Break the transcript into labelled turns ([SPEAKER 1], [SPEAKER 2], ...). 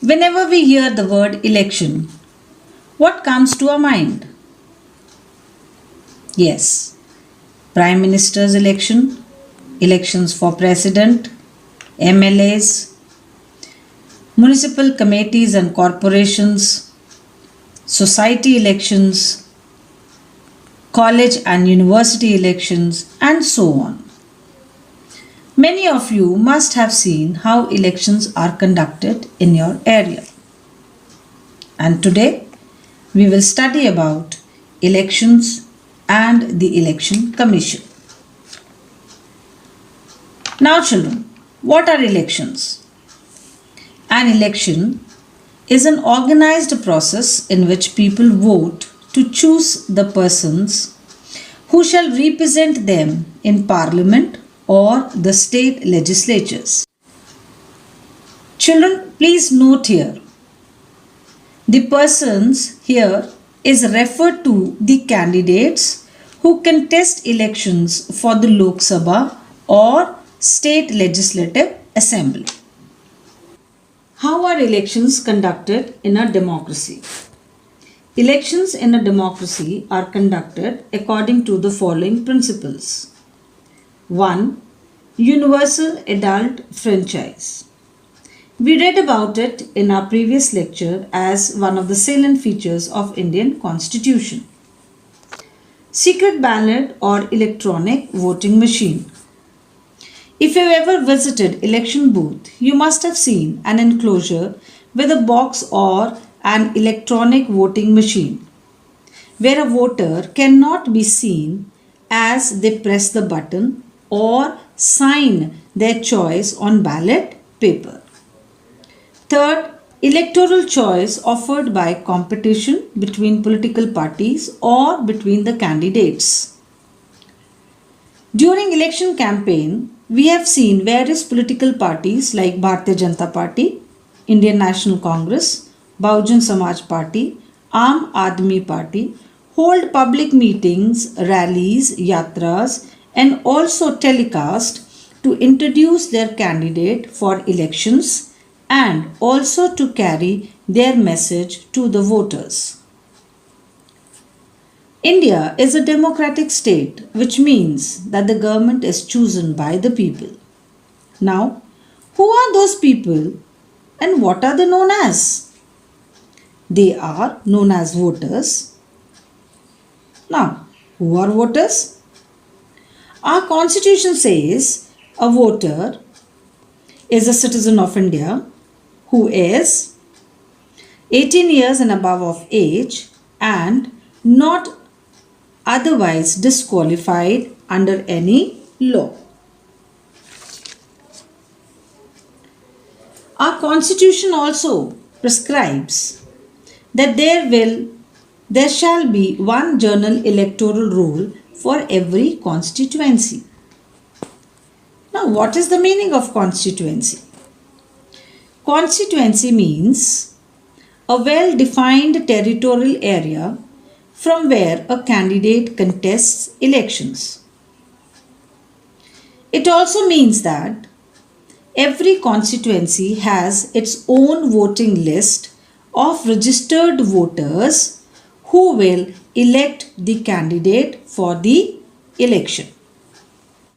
[SPEAKER 1] Whenever we hear the word election, what comes to our mind? Yes, Prime Minister's election, elections for President, MLAs, municipal committees and corporations, society elections, college and university elections, and so on. Many of you must have seen how elections are conducted in your area. And today we will study about elections and the Election Commission. Now children, what are elections? An election is an organized process in which people vote to choose the persons who shall represent them in parliament or the state legislatures. Children, please note here, the persons here is referred to the candidates who contest elections for the Lok Sabha or state legislative assembly. How are elections conducted in a democracy? Elections in a democracy are conducted according to the following principles. 1. Universal adult franchise. We read about it in our previous lecture as one of the salient features of Indian Constitution. Secret ballot or electronic voting machine. If you have ever visited election booth, you must have seen an enclosure with a box or an electronic voting machine where a voter cannot be seen as they press the button or sign their choice on ballot paper. Third, electoral choice offered by competition between political parties or between the candidates. During election campaign, we have seen various political parties like Bharatiya Janata Party, Indian National Congress, Bahujan Samaj Party, Aam Aadmi Party hold public meetings, rallies, yatras and also telecast to introduce their candidate for elections and also to carry their message to the voters. India is a democratic state, which means that the government is chosen by the people. Now, who are those people and what are they known as? They are known as voters. Now, who are voters? Our constitution says a voter is a citizen of India who is 18 years and above of age and not otherwise disqualified under any law. Our constitution also prescribes that there shall be one general electoral roll for every constituency. Now, what is the meaning of constituency? Constituency means a well-defined territorial area from where a candidate contests elections. It also means that every constituency has its own voting list of registered voters who will elect the candidate for the election.